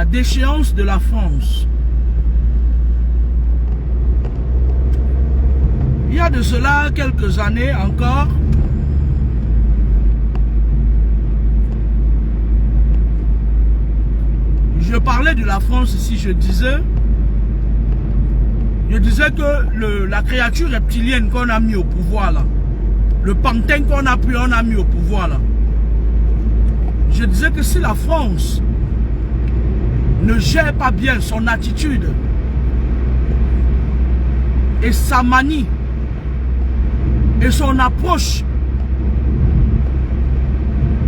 la déchéance de la France. Il y a de cela quelques années encore, je parlais de la France ici, je disais que la créature reptilienne qu'on a mis au pouvoir là, le pantin qu'on a pris, on a mis au pouvoir là, je disais que si la France ne gère pas bien son attitude et sa manie et son approche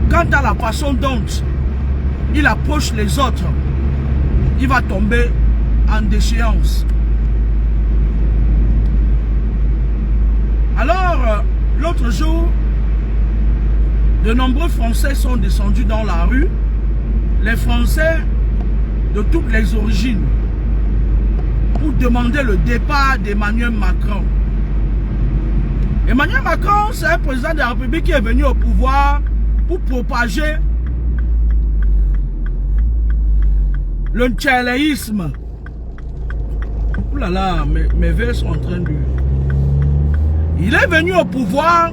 quant à la façon dont il approche les autres, il va tomber en déchéance. Alors, l'autre jour, de nombreux Français sont descendus dans la rue, les Français de toutes les origines, pour demander le départ d'Emmanuel Macron. Emmanuel Macron, c'est un président de la République qui est venu au pouvoir pour propager le tchéléisme. Ouh là là, mes vers sont en train de... Il est venu au pouvoir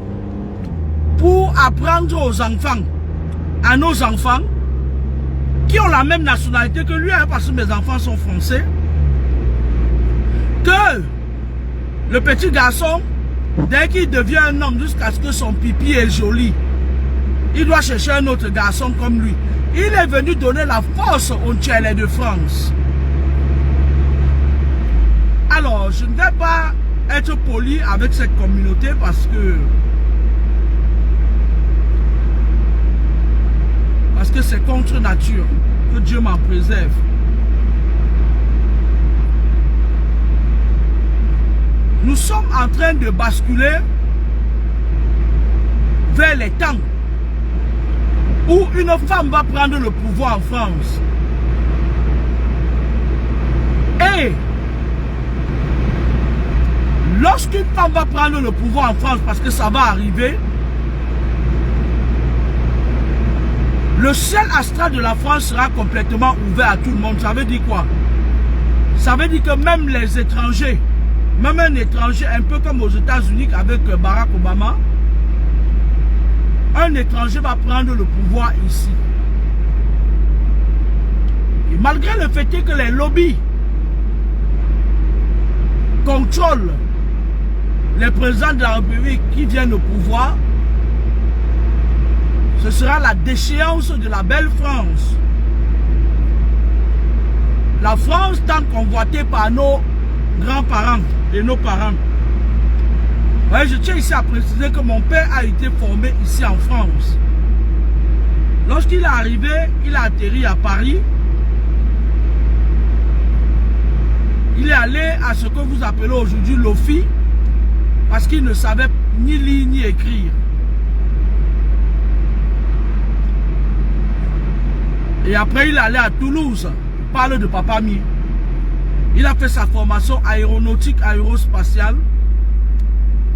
pour apprendre aux enfants, à nos enfants, qui ont la même nationalité que lui, hein, parce que mes enfants sont français, que le petit garçon, dès qu'il devient un homme, jusqu'à ce que son pipi est joli, il doit chercher un autre garçon comme lui. Il est venu donner la force aux Tchèles de France. Alors, je ne vais pas être poli avec cette communauté parce que c'est contre nature. Que Dieu m'en préserve. Nous sommes en train de basculer vers les temps où une femme va prendre le pouvoir en France. Et lorsqu'une femme va prendre le pouvoir en France, parce que ça va arriver, le ciel astral de la France sera complètement ouvert à tout le monde. Ça veut dire quoi? Ça veut dire que même les étrangers, même un étranger, un peu comme aux États-Unis avec Barack Obama, un étranger va prendre le pouvoir ici. Et malgré le fait que les lobbies contrôlent les présidents de la République qui viennent au pouvoir, ce sera la déchéance de la belle France. La France tant convoitée par nos grands-parents et nos parents. Ouais, je tiens ici à préciser que mon père a été formé ici en France. Lorsqu'il est arrivé, il a atterri à Paris. Il est allé à ce que vous appelez aujourd'hui l'OFI, parce qu'il ne savait ni lire ni écrire. Et après, il est allé à Toulouse. Il parle de Papa Mi. Il a fait sa formation aéronautique, aérospatiale.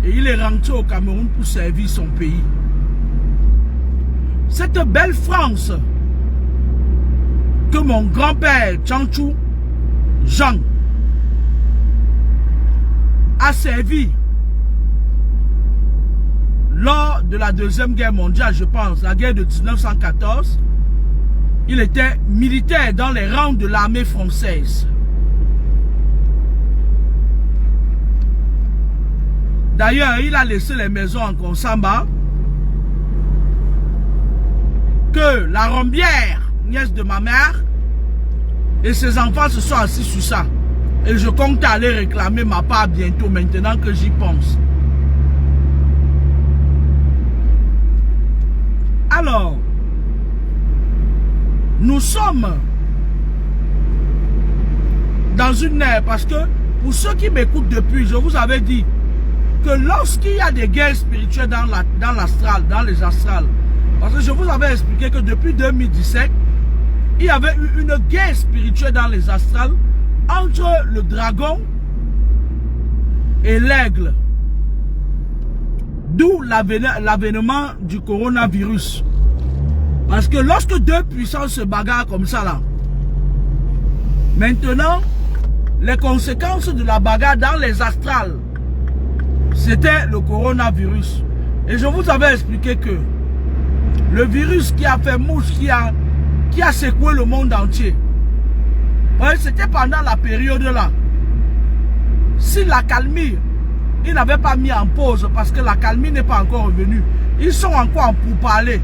Et il est rentré au Cameroun pour servir son pays. Cette belle France que mon grand-père Tchanchou Jean a servi lors de la Deuxième Guerre mondiale, je pense, la guerre de 1914, il était militaire dans les rangs de l'armée française. D'ailleurs, il a laissé les maisons en Consamba, que la Rombière, nièce de ma mère, et ses enfants se sont assis sur ça. Et je compte aller réclamer ma part bientôt, maintenant que j'y pense. Alors, nous sommes dans une ère, parce que pour ceux qui m'écoutent depuis, je vous avais dit que lorsqu'il y a des guerres spirituelles dans l'astral, dans les astrales, parce que je vous avais expliqué que depuis 2017, il y avait eu une guerre spirituelle dans les astrales entre le dragon et l'aigle. D'où l'avènement du coronavirus. Parce que lorsque deux puissances se bagarrent comme ça là, Maintenant, les conséquences de la bagarre dans les astrales, c'était le coronavirus. Et je vous avais expliqué que le virus qui a fait mouche, qui a secoué le monde entier, ouais, c'était pendant la période là. Si l'accalmie, ils n'avaient pas mis en pause parce que l'accalmie n'est pas encore revenue. Ils sont encore en pourparlers.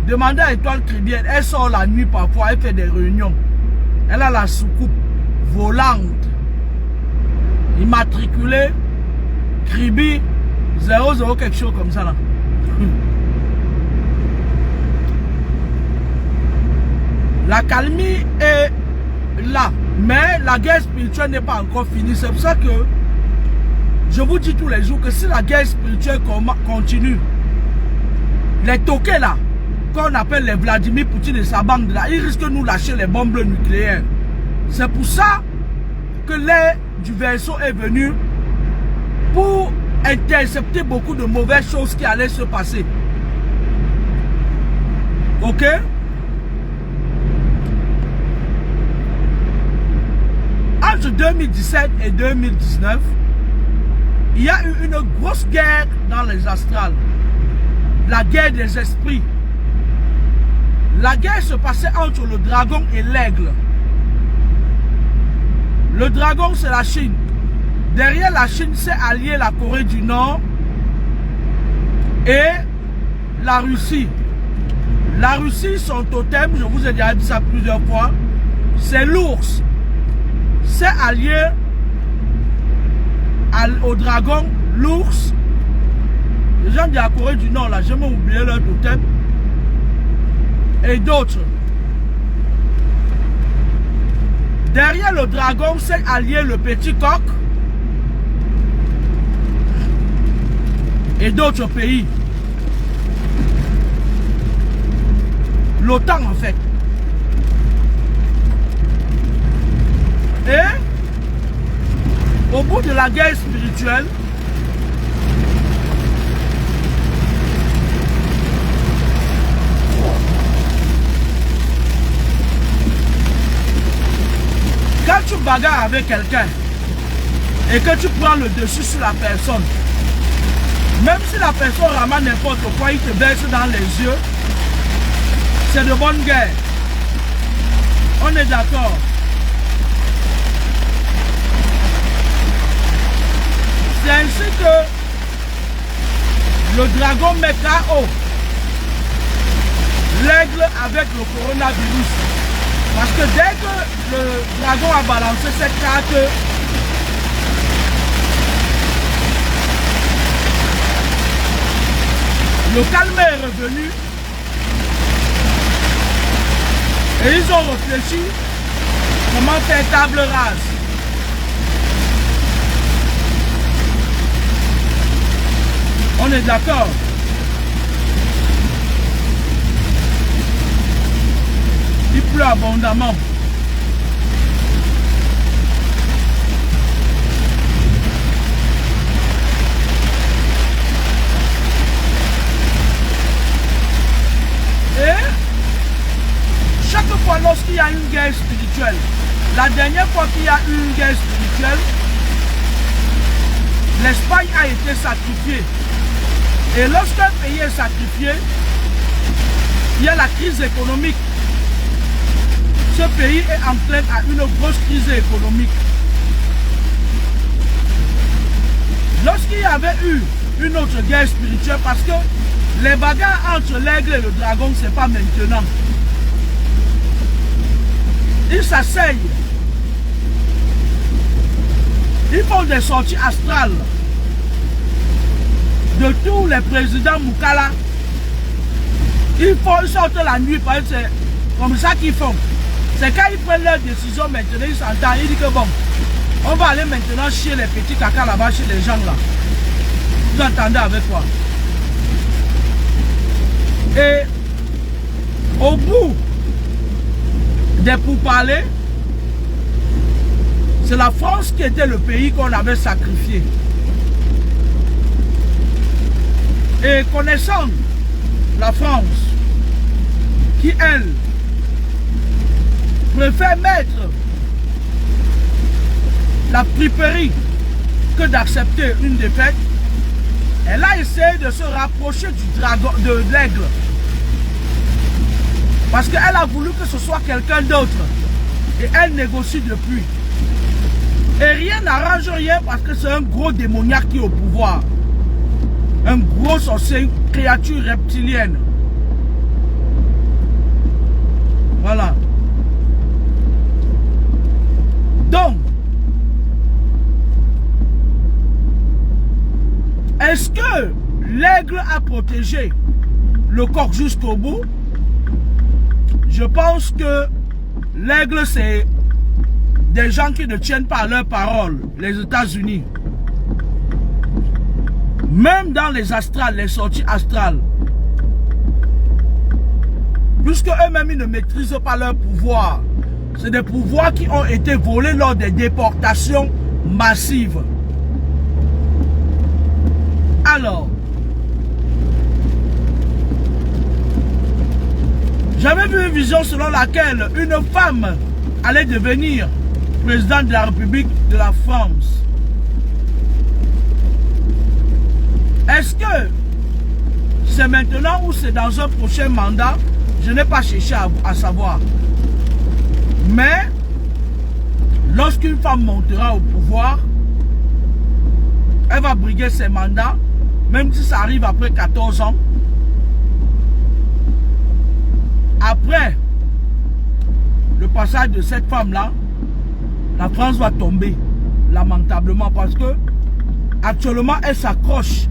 Demandez à Étoile Cribienne, elle sort la nuit parfois, elle fait des réunions. Elle a la soucoupe volante, immatriculée, Cribi 00 quelque chose comme ça là. L'accalmie est là, mais la guerre spirituelle n'est pas encore finie. C'est pour ça que je vous dis tous les jours que si la guerre spirituelle continue, les toqués là, qu'on appelle les Vladimir Poutine et sa bande là, ils risquent de nous lâcher les bombes nucléaires. C'est pour ça que l'ère du Verseau est venue pour intercepter beaucoup de mauvaises choses qui allaient se passer. Ok? Entre 2017 et 2019, il y a eu une grosse guerre dans les astrales. La guerre des esprits. La guerre se passait entre le dragon et l'aigle. Le dragon, c'est la Chine. Derrière la Chine, c'est allié la Corée du Nord et la Russie. La Russie, son totem, je vous ai déjà dit ça plusieurs fois, c'est l'ours. C'est allié au dragon, l'ours. Les gens de la Corée du Nord, là, j'ai même oublié leur totem. Et d'autres. Derrière le dragon, c'est allié le petit coq. Et d'autres pays. L'OTAN en fait. Et au bout de la guerre spirituelle, quand tu bagarres avec quelqu'un et que tu prends le dessus sur la personne, même si la personne ramasse n'importe quoi, il te baisse dans les yeux, c'est de bonne guerre. On est d'accord. C'est ainsi que le dragon met KO l'aigle avec le coronavirus. Parce que dès que le dragon a balancé cette carte, le calme est revenu. Et ils ont réfléchi comment faire table rase. On est d'accord. Il pleut abondamment. Et chaque fois lorsqu'il y a une guerre spirituelle, la dernière fois qu'il y a eu une guerre spirituelle, l'Espagne a été sacrifiée. Et lorsqu'un pays est sacrifié, il y a la crise économique. Ce pays est en pleine à une grosse crise économique. Lorsqu'il y avait eu une autre guerre spirituelle, parce que les bagarres entre l'aigle et le dragon, ce n'est pas maintenant. Ils s'asseyent. Ils font des sorties astrales de tous les présidents Moukala. Ils sortent la nuit, parce que c'est comme ça qu'ils font. C'est quand ils prennent leur décision maintenant, ils s'entendent, ils disent que bon, on va aller maintenant chez les petits caca là-bas, chez les gens là. Vous entendez avec quoi? Et au bout des pourparlers, c'est la France qui était le pays qu'on avait sacrifié. Et connaissant la France, qui elle préfère mettre la friperie que d'accepter une défaite. Elle a essayé de se rapprocher du dragon, de l'aigle. Parce qu'elle a voulu que ce soit quelqu'un d'autre. Et elle négocie depuis. Et rien n'arrange rien parce que c'est un gros démoniaque qui est au pouvoir. Un gros sorcier, une créature reptilienne. Voilà. Donc, est-ce que l'aigle a protégé le coq jusqu'au bout? Je pense que l'aigle, c'est des gens qui ne tiennent pas à leur parole, les États-Unis. Même dans les astrales, les sorties astrales. Puisque eux-mêmes, ils ne maîtrisent pas leur pouvoir. C'est des pouvoirs qui ont été volés lors des déportations massives. Alors, j'avais vu une vision selon laquelle une femme allait devenir présidente de la République de la France. Est-ce que c'est maintenant ou c'est dans un prochain mandat? Je n'ai pas cherché à savoir. Mais, lorsqu'une femme montera au pouvoir, elle va briguer ses mandats, même si ça arrive après 14 ans. Après le passage de cette femme-là, la France va tomber, lamentablement, parce que actuellement, elle s'accroche.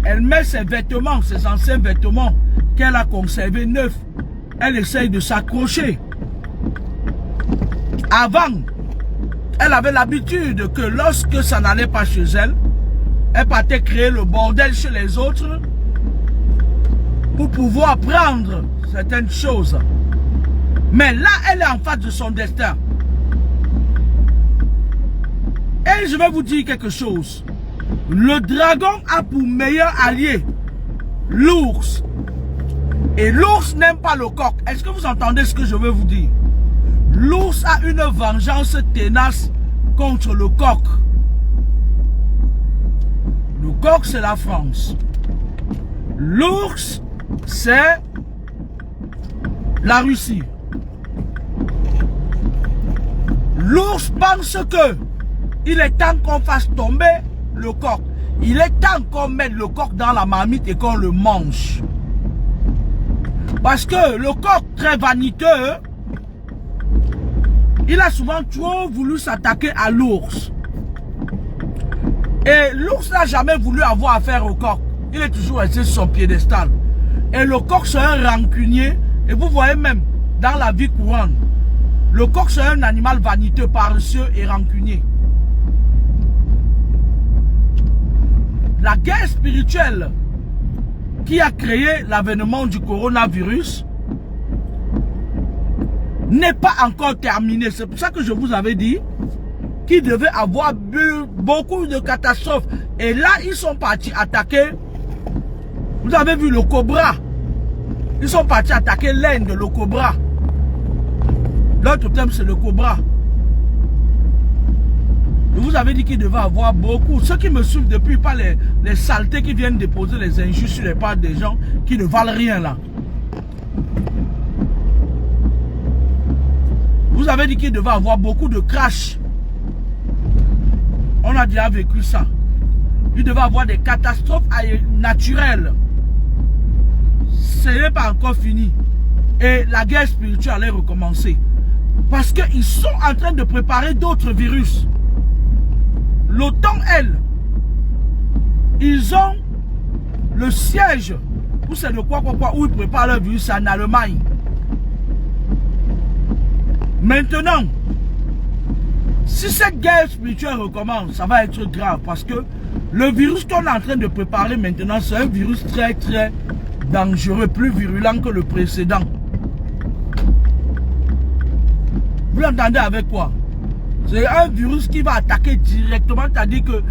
Elle met ses vêtements, ses anciens vêtements qu'elle a conservés neufs. Elle essaye de s'accrocher. Avant, elle avait l'habitude que lorsque ça n'allait pas chez elle, elle partait créer le bordel chez les autres pour pouvoir prendre certaines choses. Mais là, elle est en face de son destin. Et je vais vous dire quelque chose. Le dragon a pour meilleur allié l'ours. Et l'ours n'aime pas le coq. Est-ce que vous entendez ce que je veux vous dire? L'ours a une vengeance tenace contre le coq. Le coq, c'est la France. L'ours, c'est la Russie. L'ours pense que il est temps qu'on fasse tomber le coq. Il est temps qu'on mette le coq dans la marmite et qu'on le mange. Parce que le coq, très vaniteux, il a souvent trop voulu s'attaquer à l'ours. Et l'ours n'a jamais voulu avoir affaire au coq. Il est toujours resté sur son piédestal. Et le coq, c'est un rancunier. Et vous voyez même, dans la vie courante, le coq, c'est un animal vaniteux, paresseux et rancunier. La guerre spirituelle qui a créé l'avènement du coronavirus n'est pas encore terminée. C'est pour ça que je vous avais dit qu'il devait avoir beaucoup de catastrophes. Et là, ils sont partis attaquer. Vous avez vu le cobra. Ils sont partis attaquer l'Inde, le cobra. L'autre thème, c'est le cobra. Je vous avais dit qu'il devait avoir beaucoup. Ceux qui me suivent depuis, pas les saletés qui viennent déposer les injures sur les pattes des gens qui ne valent rien là. Vous avez dit qu'il devait avoir beaucoup de crash. On a déjà vécu ça. Il devait avoir des catastrophes naturelles. Ce n'est pas encore fini. Et la guerre spirituelle allait recommencer. Parce qu'ils sont en train de préparer d'autres virus. L'OTAN, elle, ils ont le siège, où c'est de quoi, où ils préparent leur virus, en Allemagne. Maintenant, si cette guerre spirituelle recommence, ça va être grave parce que le virus qu'on est en train de préparer maintenant, c'est un virus très très dangereux, plus virulent que le précédent. Vous l'entendez avec quoi? C'est un virus qui va attaquer directement, c'est-à-dire que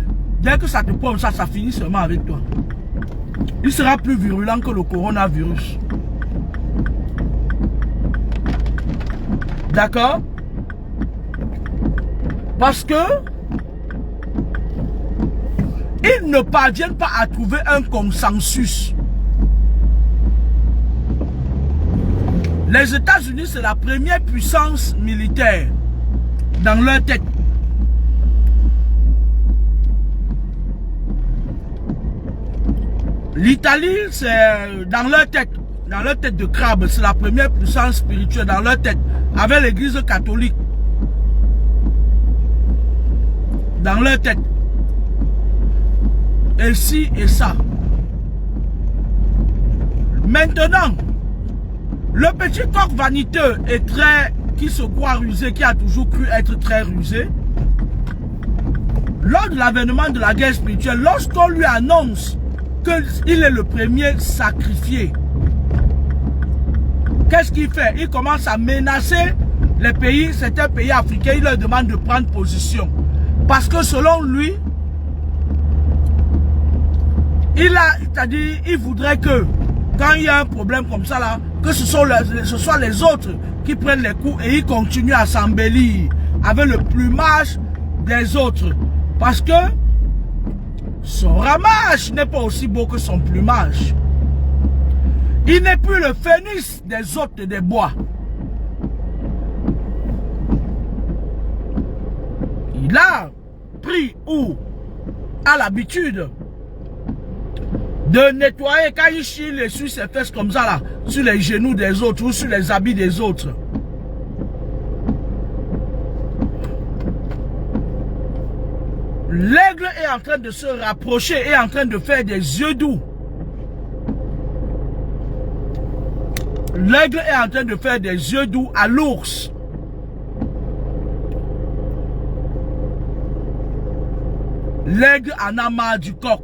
dès que ça te prend ça, ça finit seulement avec toi. Il sera plus virulent que le coronavirus. D'accord? Parce que ils ne parviennent pas à trouver un consensus. Les États-Unis, c'est la première puissance militaire dans leur tête. L'Italie, c'est dans leur tête de crabe, c'est la première puissance spirituelle dans leur tête, avec l'église catholique. Dans leur tête. Et ci et ça. Maintenant, le petit coq vaniteux est qui se croit rusé, qui a toujours cru être très rusé, lors de l'avènement de la guerre spirituelle, lorsqu'on lui annonce qu'il est le premier sacrifié, qu'est-ce qu'il fait? Il commence à menacer les pays, certains pays africains, il leur demande de prendre position. Parce que selon lui, c'est-à-dire, il voudrait que, quand il y a un problème comme ça là, que ce soit les autres qui prennent les coups et ils continuent à s'embellir avec le plumage des autres. Parce que son ramage n'est pas aussi beau que son plumage. Il n'est plus le phénix des hôtes des bois. Il a pris ou a l'habitude de nettoyer quand il chie sur ses fesses comme ça là, sur les genoux des autres ou sur les habits des autres. L'aigle est en train de se rapprocher, est en train de faire des yeux doux. L'aigle est en train de faire des yeux doux à l'ours. L'aigle en a marre du coq.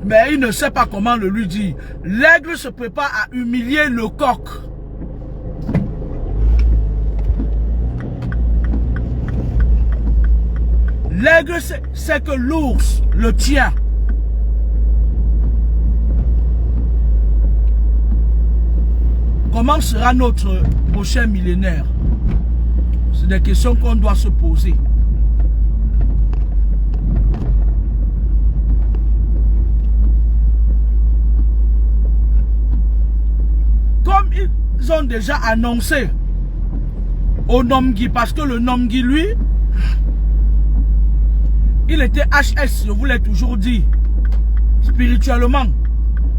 Mais il ne sait pas comment le lui dire. L'aigle se prépare à humilier le coq. L'aigle sait que l'ours le tient. Comment sera notre prochain millénaire? C'est des questions qu'on doit se poser. Comme ils ont déjà annoncé au Nomgui, parce que le Nomgui, lui, il était HS, je vous l'ai toujours dit. Spirituellement,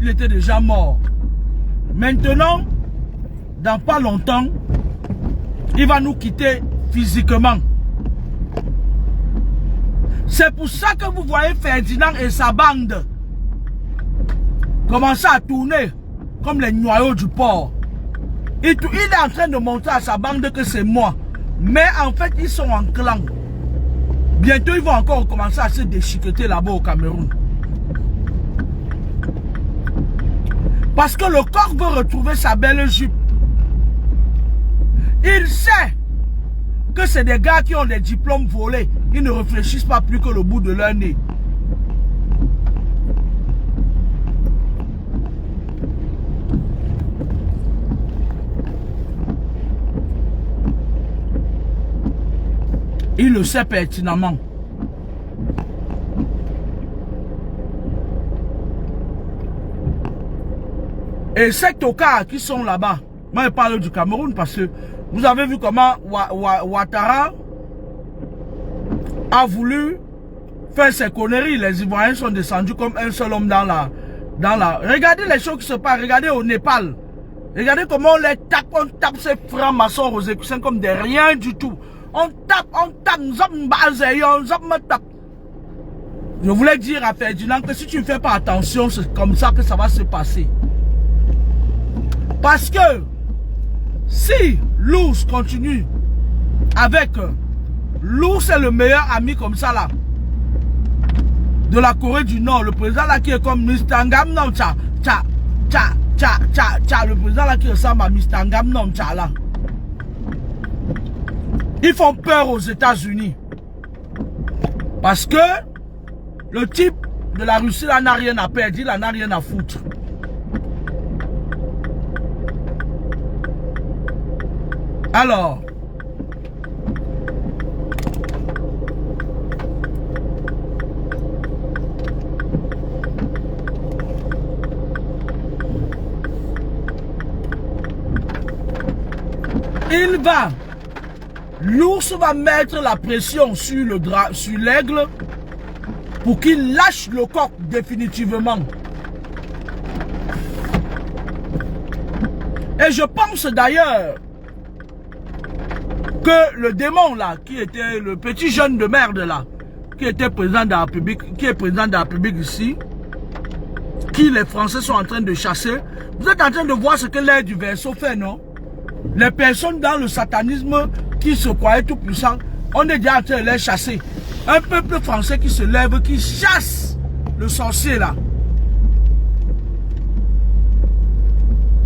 il était déjà mort. Maintenant, dans pas longtemps, il va nous quitter physiquement. C'est pour ça que vous voyez Ferdinand et sa bande commencer à tourner comme les noyaux du port. Il est en train de montrer à sa bande que c'est moi. Mais en fait, ils sont en clan. Bientôt, ils vont encore commencer à se déchiqueter là-bas au Cameroun. Parce que le corps veut retrouver sa belle jupe. Il sait que c'est des gars qui ont des diplômes volés. Ils ne réfléchissent pas plus que le bout de leur nez. Il le sait pertinemment. Et ces tocards qui sont là-bas, moi je parle du Cameroun parce que vous avez vu comment Ouattara a voulu faire ses conneries. Les Ivoiriens sont descendus comme un seul homme dans la... Regardez les choses qui se passent, regardez au Népal. Regardez comment on les tape, on tape ces francs-maçons aux écossais comme des rien du tout. On tape, je voulais dire à Ferdinand que si tu ne fais pas attention, c'est comme ça que ça va se passer. Parce que si l'ours continue avec l'ours est le meilleur ami comme ça là de la Corée du Nord, le président là qui est comme Mr. Ngamnom Cha, le président là qui ressemble à Mr. Ngamnom Cha là. Ils font peur aux États-Unis. Parce que le type de la Russie là n'a rien à perdre, il n'a rien à foutre. L'ours va mettre la pression sur l'aigle pour qu'il lâche le coq définitivement. Et je pense d'ailleurs que le démon là, qui était le petit jeune de merde là, qui était président de la République, qui est président de la République ici, qui les Français sont en train de chasser, vous êtes en train de voir ce que l'air du verseau fait, non? Les personnes dans le satanisme qui se croyaient tout puissants, on est déjà en train de les chasser. Un peuple français qui se lève, qui chasse le sorcier là.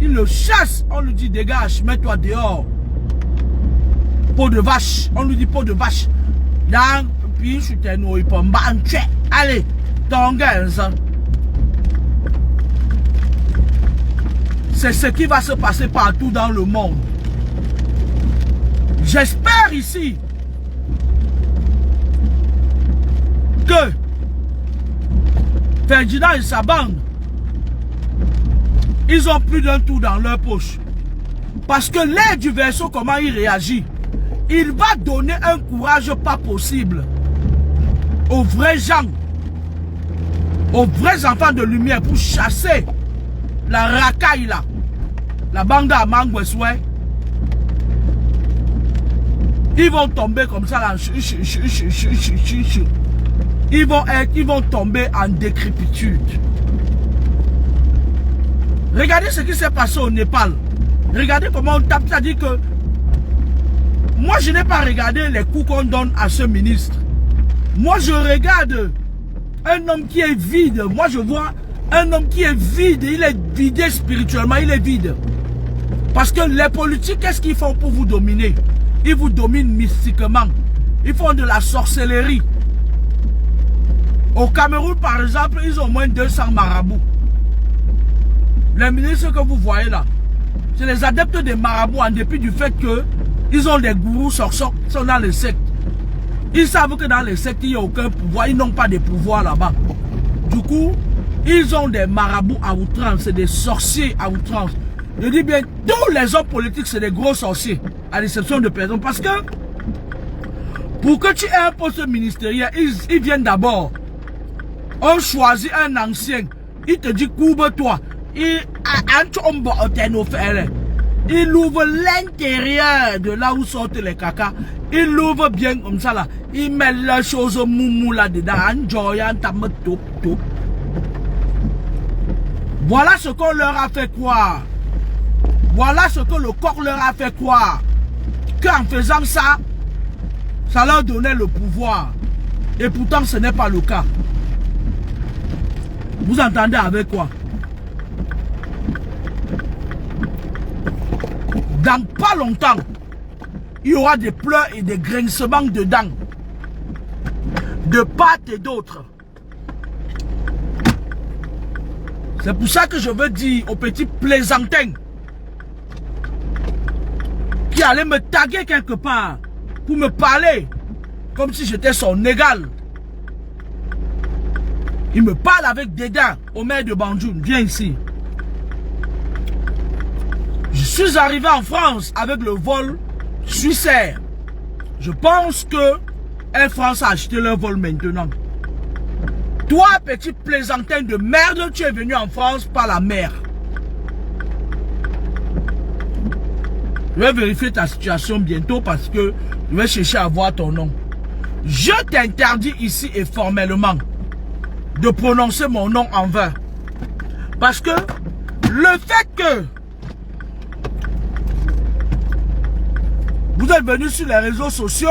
Il le chasse, on lui dit dégage, mets-toi dehors. Peau de vache, on lui dit peau de vache. Allez, ton gars, c'est ce qui va se passer partout dans le monde. J'espère ici que Ferdinand et sa bande, ils ont plus d'un tour dans leur poche. Parce que l'air du verseau, comment il réagit, il va donner un courage pas possible aux vrais gens, aux vrais enfants de lumière pour chasser la racaille là, la bande à Mangweswe. Ils vont tomber comme ça là. Ils vont tomber en décrépitude. Regardez ce qui s'est passé au Népal. Regardez comment on tape. C'est-à-dire que moi je n'ai pas regardé les coups qu'on donne à ce ministre. Moi je regarde un homme qui est vide. Moi je vois un homme qui est vide. Il est vidé spirituellement. Il est vide. Parce que les politiques, qu'est-ce qu'ils font pour vous dominer? Ils vous dominent mystiquement. Ils font de la sorcellerie. Au Cameroun, par exemple, ils ont moins de 200 marabouts. Les ministres que vous voyez là, c'est les adeptes des marabouts en dépit du fait qu'ils ont des gourous sorciers qui sont dans les sectes. Ils savent que dans les sectes, il n'y a aucun pouvoir. Ils n'ont pas de pouvoir là-bas. Du coup, ils ont des marabouts à outrance. C'est des sorciers à outrance. Je dis bien, tous les hommes politiques, c'est des gros sorciers, à l'exception de personnes. Parce que, pour que tu aies un poste ministériel, ils viennent d'abord. On choisit un ancien. Il te dit, couvre-toi. Il ouvre l'intérieur de là où sortent les caca. Il l'ouvre bien comme ça là. Il met les choses moumou là-dedans. Voilà ce qu'on leur a fait croire. Voilà ce que le corps leur a fait croire. Qu'en faisant ça, ça leur donnait le pouvoir. Et pourtant, ce n'est pas le cas. Vous entendez avec quoi? Dans pas longtemps, il y aura des pleurs et des grincements de dents. De part et d'autre. C'est pour ça que je veux dire aux petits plaisantins qui allaient me taguer quelque part pour me parler comme si j'étais son égal. Il me parle avec dédain au maire de Banjoun. Viens ici. Je suis arrivé en France avec le vol Swissair. Je pense que Air France a acheté leur vol maintenant. Toi, petit plaisantin de merde, tu es venu en France par la mer. Je vais vérifier ta situation bientôt parce que je vais chercher à voir ton nom. Je t'interdis ici et formellement de prononcer mon nom en vain. Parce que le fait que vous êtes venu sur les réseaux sociaux,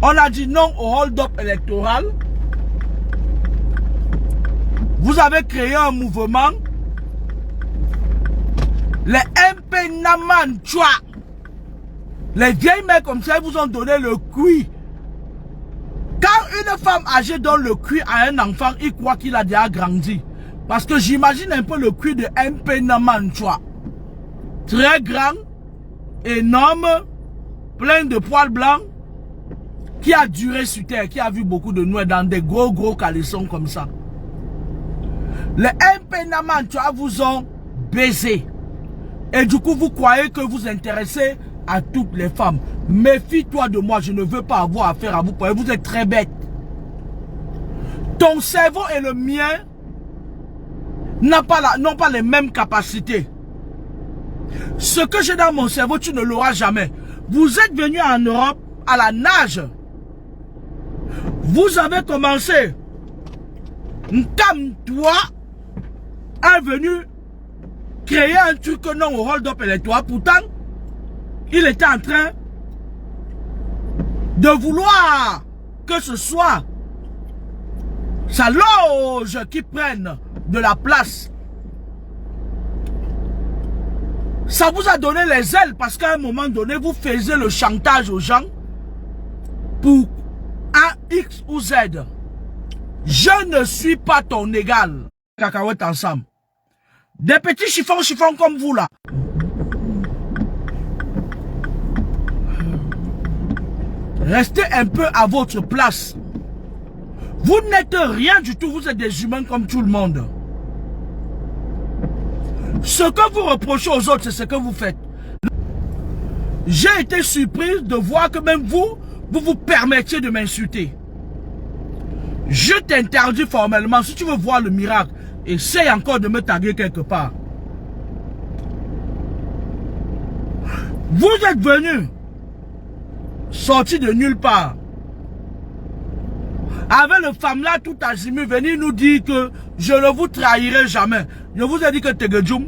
on a dit non au hold-up électoral. Vous avez créé un mouvement. Les MP Naman Chua. Les vieilles mères comme ça, ils vous ont donné le cuit. Quand une femme âgée donne le cuit à un enfant, il croit qu'il a déjà grandi. Parce que j'imagine un peu le cuit de MP Naman Chua. Très grand, énorme, plein de poils blancs, qui a duré sur terre, qui a vu beaucoup de nouilles dans des gros caleçons comme ça. Les MP Naman Chua vous ont baisé. Et du coup, vous croyez que vous intéressez à toutes les femmes. Méfie-toi de moi, je ne veux pas avoir affaire à vous. Vous êtes très bête. Ton cerveau et le mien n'ont pas les mêmes capacités. Ce que j'ai dans mon cerveau, tu ne l'auras jamais. Vous êtes venu en Europe à la nage. Vous avez commencé. Toi est venu créer un truc non au hold-up électoral. Pourtant, il était en train de vouloir que ce soit sa loge qui prenne de la place. Ça vous a donné les ailes parce qu'à un moment donné, vous faisiez le chantage aux gens pour un X ou Z. Je ne suis pas ton égal. Cacahuètes ensemble. Des petits chiffons comme vous là. Restez un peu à votre place. Vous n'êtes rien du tout, vous êtes des humains comme tout le monde. Ce que vous reprochez aux autres, c'est ce que vous faites. J'ai été surprise de voir que même vous vous permettiez de m'insulter. Je t'interdis formellement, si tu veux voir le miracle, essaye encore de me taguer quelque part. Vous êtes venu, sorti de nulle part, avec le femme là tout azimut, venir nous dire que je ne vous trahirai jamais. Je vous ai dit que Tegedjoum,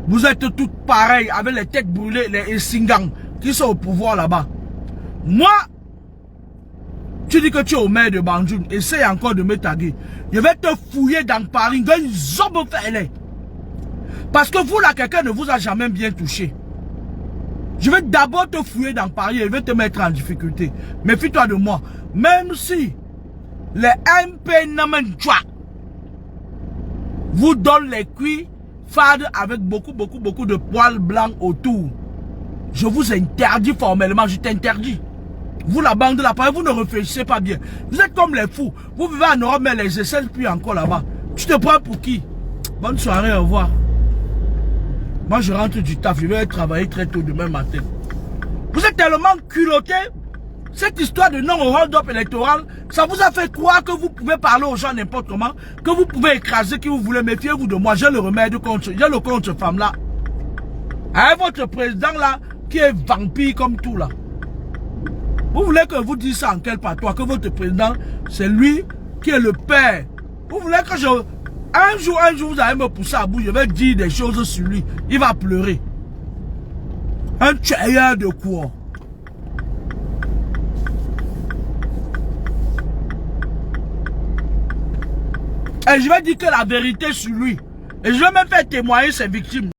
vous êtes toutes pareilles, avec les têtes brûlées, les Singang qui sont au pouvoir là-bas. Moi, tu dis que tu es au maire de Banjul, essaye encore de me taguer. Je vais te fouiller dans Paris, parce que vous là, quelqu'un ne vous a jamais bien touché. Je vais d'abord te fouiller dans Paris et je vais te mettre en difficulté. Méfie-toi de moi. Même si les MP Namanchwa vous donnent les cuits fades avec beaucoup de poils blancs autour, je vous interdis formellement, je t'interdis. Vous la bande de la Paris, vous ne réfléchissez pas bien. Vous êtes comme les fous. Vous vivez en Europe, mais les aisselles puis encore là-bas. Tu te prends pour qui? Bonne soirée, au revoir. Moi, je rentre du taf, je vais travailler très tôt demain matin. Vous êtes tellement culottés. Cette histoire de non au hold-up électoral, ça vous a fait croire que vous pouvez parler aux gens n'importe comment, que vous pouvez écraser qui vous voulez. Méfiez-vous de moi, j'ai le remède contre, j'ai le contre femme là. Avec votre président là, qui est vampire comme tout là. Vous voulez que vous dise ça en quel patois, que votre président, c'est lui qui est le père. Vous voulez que je... Un jour, vous allez me pousser à bout, je vais dire des choses sur lui. Il va pleurer. Un tueur de quoi? Et je vais dire que la vérité sur lui. Et je vais même faire témoigner ses victimes.